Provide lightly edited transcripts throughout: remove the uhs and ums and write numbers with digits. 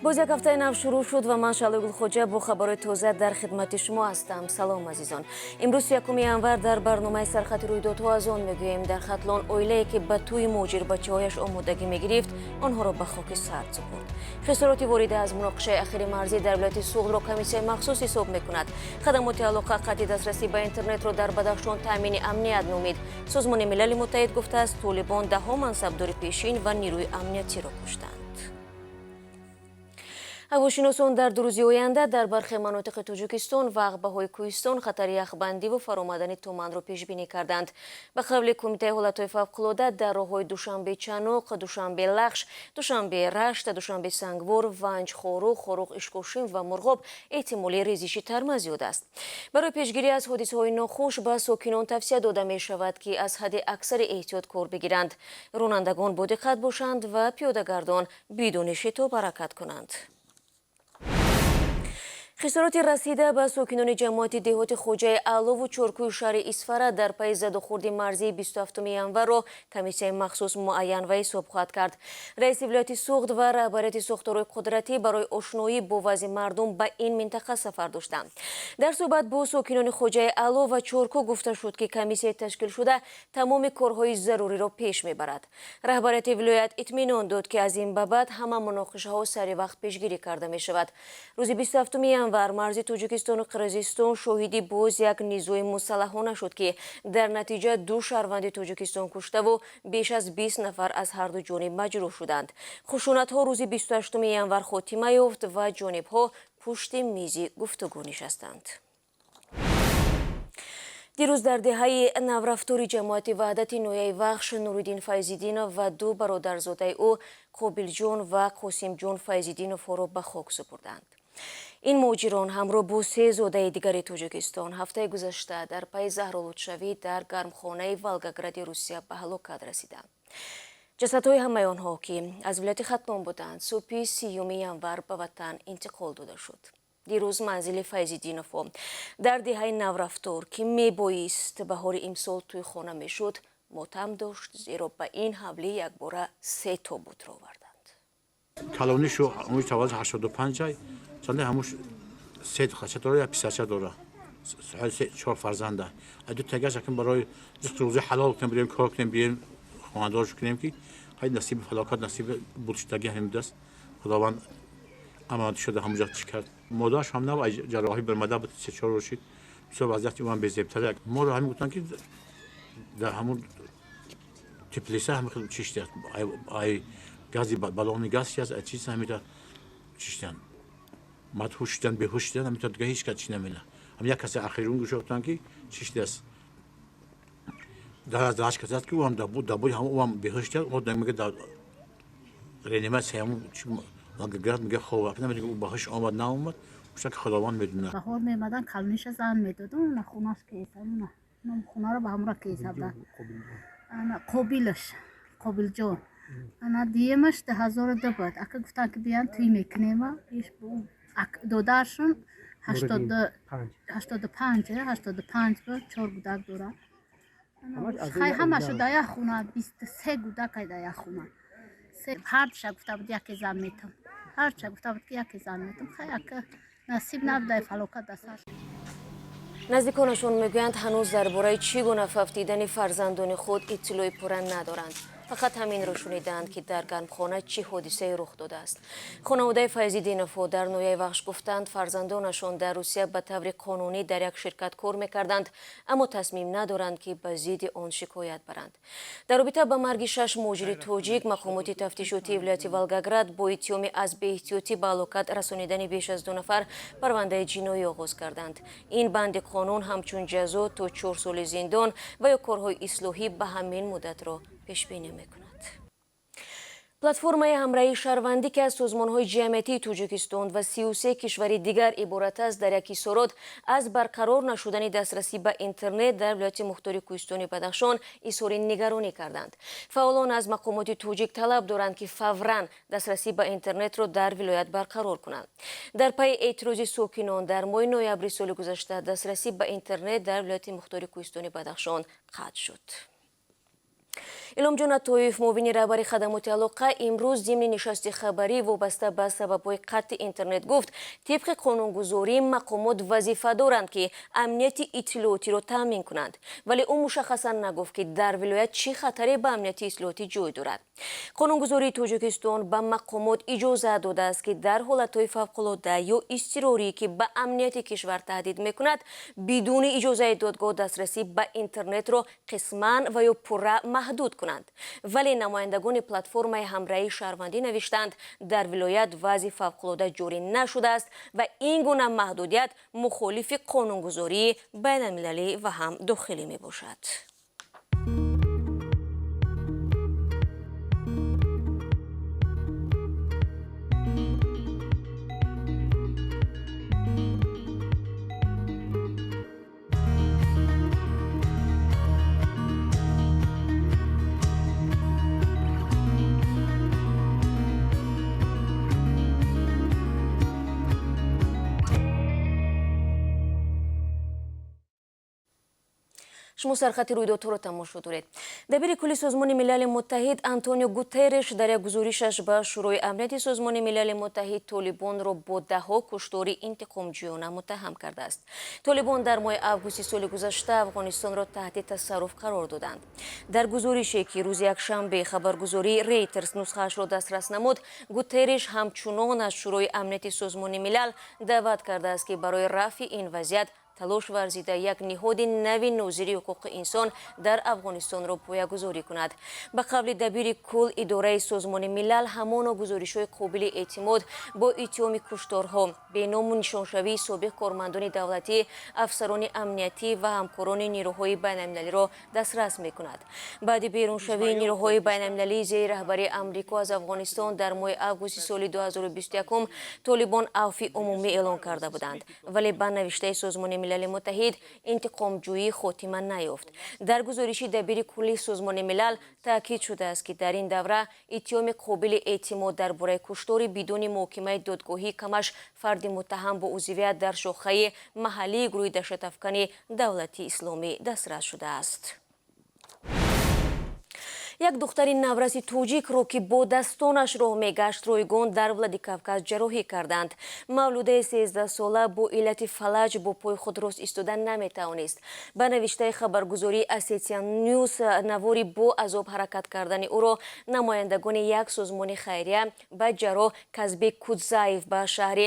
боз як ҳафтаи нав шурӯъ шуд ва ман Шалои Гулхоҷа бо хабарои тоза дар хидмати шумо ҳастам. Салом азизон. Имрӯз 1 январ дар барномаи сархати рӯйдодҳо аз он мегӯем. Дар Хатлон оилае ки ба тӯи муҷир бачаҳояш омодагӣ мегирифт, онҳоро ба хоки сард супурд. Хисороти ворида аз муноқишаи ахири марзӣ дар вилояти Суғдро комиссияи махсус ҳисоб мекунад. Хадамоти алоқа қатъи дастрасӣ ба интернетро дар Бадахшон таъмини амният номид. Созмони Милали Муттаҳид гуфтааст, Толибон даҳо мансабдори пешин ва нирӯи амнiyатиро куштанд. ҳавошиносон дар 2 рӯзи оянда дар бархе манотиқи Тоҷикистон ва ағбаҳои Кӯҳистон хатари яхбандиву фаромадани туманро пешбинӣ карданд. Ба қавли Кумитаи ҳолатҳои фавқулодда дар роҳҳои Душанбе Чаноқ, Душанбе Лахш, Душанбе Рашт, Душанбе Сангвор, Ванҷ Хорух, Хорух Ишкошим ва Мурғоб эҳтимоли резиши тарма зиёд аст. Барои пешгирӣ аз ҳодисаҳои нохуш ба сокинон тавсия дода мешавад, ки аз ҳадди аксари эҳтиёт кор бигиранд. Ронандагон бодиққат бошанд ва пиёдагардон бидуни шитоб ҳаракат кунанд. хисороти расида ба сокинони ҷамоати деҳоти Хоҷаи Аълову Чоркӯи шаҳри Исфара дар пайи задухурди марзии 27 январро комиссияи махсус муайян ва ҳисоб хоҳад кард. раиси вилояти Суғд ва раҳбарияти сохторҳои қудратӣ барои ошноӣ бо вазъи мардум ба ин минтақа сафар доштанд. дар суҳбат бо сокинони Хоҷаи Аълов ва Чоркӯ гуфта шуд, ки комиссияи ташкилшуда тамоми корҳои заруриро пеш мебарад. раҳбарияти вилоят итминон дод, ки аз ин ба баъд ҳама муноқишаҳо сари вақт пешгирӣ карда мешавад. рӯзи 27 январ марзи Тоҷикистону Қирғизистон шоҳиди боз як низои мусаллаҳона шуд, ки дар натиҷа 2 шаҳрванди Тоҷикистон куштаву беш аз 20 нафар аз ҳарду ҷониб маҷрӯҳ шуданд. хушунатҳо рӯзи 28 январ хотима ёфт ва ҷонибҳо пушти мизи гуфтугӯ нишастанд. дирӯз дар деҳаи наврафтори ҷамоати ваҳдати ноҳияи Вахш Нуриддин Файзиддинов ва 2 бародарзодаи ӯ Қобилҷон ва Қосимҷон Файзиддиновро ба хок супурданд. ин муҳоҷирон ҳамроҳ бо 3 зодаи дигари Тоҷикистон ҳафтаи гузашта дар пайи заҳролудшавӣ дар гармхонаи Волгогради Русия ба ҳалокат расиданд. ҷасадҳои ҳамаи онҳо, ки аз вилояти Хатлон буданд, субҳи 3 январ ба ватан интиқол дода шуд. дирӯз манзили Файзиддиновҳо дар деҳаи наврафтор, ки мебоист баҳори имсол тӯйхона мешуд, мотам дошт, зеро ба ин ҳавлӣ якбора 3 тобутро оварданд. калонишо ҳамои таваллуд 85 чанде ҳамуш 3 хача дора я писача дора. 4 фарзанда. Аду тагаш аким барои рӯзи ҳалол кунем, бирем кор кунем, бирем хонадорш кунем, ки ҳай насиби фалокат, насиби будштаги ҳамидаст. худованд амонат шуда ҳамуҷа чӣ кард. модараш ҳам нав ҷарроҳӣ бармада буд 3-4 рӯз шид. бисёр вазъияти ӯ ҳам безебтар. моро ҳамин гуфтанд, ки дар ҳамун теплиса ҳамин чиштият. ай гази баллони газ аз чиз ҳамида чиштият. мадҳуш шудан, беҳуш шудан, ҳамин дига ҳеҷ кас чӣ намена. ҳам як касе ахирун гӯшофтанд, ки чиштиаст. дар даш касаст, ки ӯ ҳам дабуи ҳам ӯ ҳам беҳуш шудан, ӯ мега дар реаниматсия ҳамун Волгоград мега хоб. намедига ӯ ба ҳуш омад наомад, гуфтанд, ки худованд медонад. баҳор мемадан калниша зан медоду, на хунаш кесадуна. нам хунаро ба ҳамра кесада. ана қобилаш, Қобилҷон. ана диемаш 2002 буд. ака гуфтанд, ки биям тӯй мекунема. иш бу додаршон 85 буд, 4 гудак дора. хай ҳамашу дар як хуна 23 гудакай дар як хуна. ҳарча гуфта буд яке зан метам. ҳарча гуфта буд, ки яке зан метам. хай ака насиб набудай фалокат дасташ. наздиконашон мегӯянд ҳанӯз дар бораи чӣ гуна фавтидани фарзандони худ иттилои пурра надоранд. фақат ҳаминро шунидаанд, ки дар гармхона чӣ ҳодисае рух додааст. хонаводаи Файзиддиновҳо дар ноҳияи Вахш гуфтанд, фарзандонашон дар Русия ба таври қонунӣ дар як ширкат кор мекарданд, аммо тасмим надоранд, ки ба зидди он шикоят баранд. дар робита ба марги 6 муҳоҷири тоҷик, мақомоти тафтишотии вилояти Волгоград бо иттиҳоми аз беэҳтиётӣ ба ҳалокат расонидани беш аз 2 нафар парвандаи ҷиноӣ оғоз карданд. ин банди қонун ҳамчун ҷазо то 4 соли зиндон ва ё корҳои ислоҳӣ ба ҳамин муддатро пешбинӣ мекунад. платформаи ҳамраҳии шаҳрвандӣ, ки аз созмонҳои ҷамъиятии Тоҷикистон ва 33 кишвари дигар иборат аст, дар як исорот аз барқарор нашудани дастрасӣ ба интернет дар вилояти мухтори Кӯҳистони Бадахшон изҳори нигаронӣ карданд. фаъолон аз мақомоти тоҷик талаб доранд, ки фавран дастрасӣ ба интернетро дар вилоят барқарор кунанд. дар пайи эътирози сокинон дар моҳи ноябри соли гузашта дастрасӣ ба интернет дар вилояти мухтори Кӯҳистони Бадахшон қатъ шуд. иломҷон атоев муовини раҳбари хадамоти алоқа имрӯз зимни нишасти хабарӣ вобаста ба сабабҳои қатъи интернет гуфт тибқи қонунгузорӣ мақомот вазифа доранд ки амнияти иттилоотиро таъмин кунанд, вале ӯ мушаххасан нагуфт ки дар вилоят чӣ хатаре ба амнияти иттилоотӣ ҷой дорад. қонунгузории Тоҷикистон ба мақомот иҷозат додааст ки дар ҳолатҳои фавқулода ё изтирорӣ ки ба амнияти кишвар таҳдид мекунад бидуни иҷозаи додгоҳ дастрасӣ ба интернетро қисман ва ё пурра маҳдуд кунанд. Вале намояндагони платформаи ҳамраҳии шаҳрвандӣ навиштанд дар вилоят вазъи фавқулода ҷорӣ нашудааст ва ин гуна маҳдудият мухолифи қонунгузории байналмилалӣ ва ҳам дохилӣ мебошад. шумо сархати рӯйдодҳоро тамошо доред. дабири кулли Созмони Милали Муттаҳид Антонио Гутерреш дар як гузоришаш ба Шӯрои амнияти Созмони Милали Муттаҳид Толибонро бо даҳҳо куштори интиқомҷӯёна муттаҳам кардааст. Толибон дар моҳи августи соли гузашта Афғонистонро таҳти тасарруф қарор доданд. Дар гузорише ки рӯзи якшанбе хабаргузории Reuters нусхаашро дастрас намуд, Гутерреш ҳамчунон аз Шӯрои амнияти Созмони Милал даъват кардааст ки барои рафъи ин вазъият талош варзида як ниҳоди нави нозири ҳуқуқи инсон дар Афғонистонро поягузорӣ кунад. Ба қавли дабири кул идораи Созмони Милал ҳамоно гузоришҳои қобили эътимод бо иттиҳоми кушторҳо, беному нишоншавии собиқ кормандони давлатӣ, афсарони амниятӣ ва ҳамкорони нирӯҳои байналмилалиро дастрас мекунад. Баъди беруншавии нирӯҳои байналмилалии зери раҳбарии Амрико аз Афғонистон дар моҳи августи соли 2021 Толибон афви умумӣ эълон карда буданд, вале ба навиштаи Созмони Милали Муттаҳид интиқомҷӯӣ хотима наёфт. Дар гузориши дабири кулли Созмони Милал таъкид шудааст ки дар ин давра иттиҳоми қобили эътимод дар бораи куштори бидуни муҳокимаи додгоҳӣ камаш фарди муттаҳам бо узвият дар шохаи маҳаллии гурӯҳи даҳшатафкани Давлати Исломӣ дастрас шудааст. Як духтари навраси тоҷикро ки бо дастонаш роҳ мегашт ройгон дар Владикавказ ҷарроҳӣ карданд. Мавлудаи 13-сола бо иллати фалаҷ бо пои худ рост истода наметавонист. Ба навиштаи хабаргузории Осетия Ньюс навори бо азоб ҳаракат кардани ӯро намояндагони як созмони хайрия ба ҷарроҳ Казбек Кудзаев ба шаҳри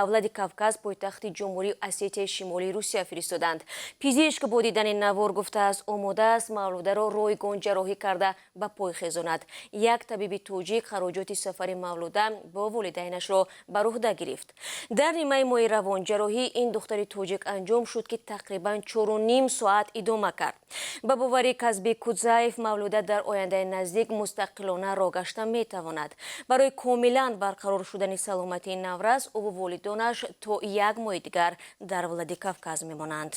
Владикавказ пойтахти ҷумҳурии Осетияи Шимолӣ Русия фиристоданд. Пизишк бо дидани навор гуфтааст омода аст мавлударо ройгон ҷарроҳӣ карда ба пой хезонад. Як табиби тоҷик хароҷоти сафари мавлуда бо волидайнашро бар уҳда гирифт. Дар нимаи моҳи равон ҷарроҳии ин духтари тоҷик анҷом шуд ки тақрибан 4.5 соат идома кард. Ба бовари Казбек Кудзаев мавлуда дар ояндаи наздик мустақилона роҳ гашта метавонад. Барои комилан барқарор шудани саломатии наврас ӯ ва волидонаш то 1 моҳи дигар дар Владикавказ мемонанд.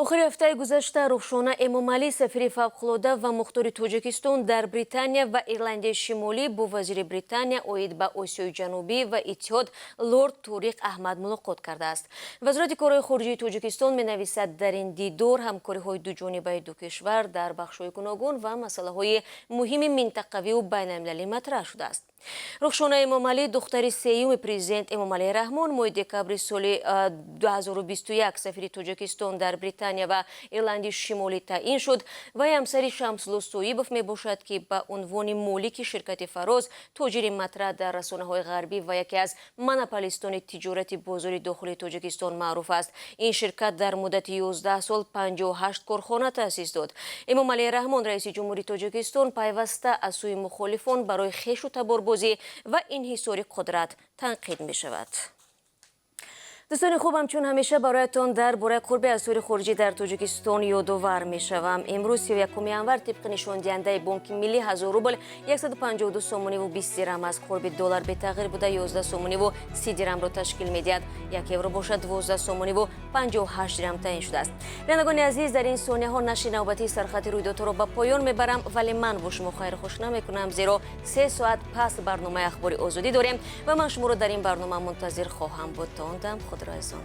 охири ҳафтаи гузашта Рухшона Эмомалӣ сафири фавқулода ва мухтори Тоҷикистон дар Британия ва Ирландияи Шимолӣ бо вазири Британия оид ба Осиёи Ҷанубӣ ва Иттиҳод лорд Ториқ Аҳмад мулоқот кардааст. Вазорати корҳои хориҷии Тоҷикистон менависад дар ин дидор ҳамкориҳои дуҷонибаи ду кишвар дар бахшҳои гуногун ва масъалаҳои муҳими минтақавию байналмилалӣ матраҳ шудааст. Рухшона Эмомалӣ духтари сеюми президент Эмомалии Раҳмон моҳи декабри соли 2021 сафири Тоҷикистон дар Британия ва Ирландияи Шимолӣ таъин шуд ва ҳамсари Шамсулло Соибов мебошад, ки ба унвони молики ширкати Фароз тоҷири матраҳ дар расонаҳои ғарбӣ ва яке аз монополистони тиҷорати бозори дохилии Тоҷикистон маъруф аст. Ин ширкат дар муддати 11 сол 58 корхона таъсис дод. Эмомалии Раҳмон раиси ҷумҳурии Тоҷикистон пайваста аз сӯи мухолифон барои хешу таборбозӣ ва инҳисори қудрат танқид мешавад. دوستان خوبم، چون همیشه برایتان درباره قرب اسعار خارجی در تاجیکستان یادآور میشوم. امروز 31 ینور طبق نشان دهنده بانک ملی 1000 روبل 152 سومونی و 20 درم از قرب دلار به تغییر بوده 11 سومونی و 30 درم را تشکیل میدهد. 1 یورو باشد 12 سومونی و 58 درم تعیین شده است. بینندگان عزیز، در این ثانیه ها نشر نوبتی سرخط رویدادها را به پایان میبرم، ولی من با شما خیر خوش نمیکنم، زیرا 3 ساعت پس برنامه اخبار آزادی داریم و من شما را در این برنامه منتظر خواهم بود. تا آن دم خود را از آن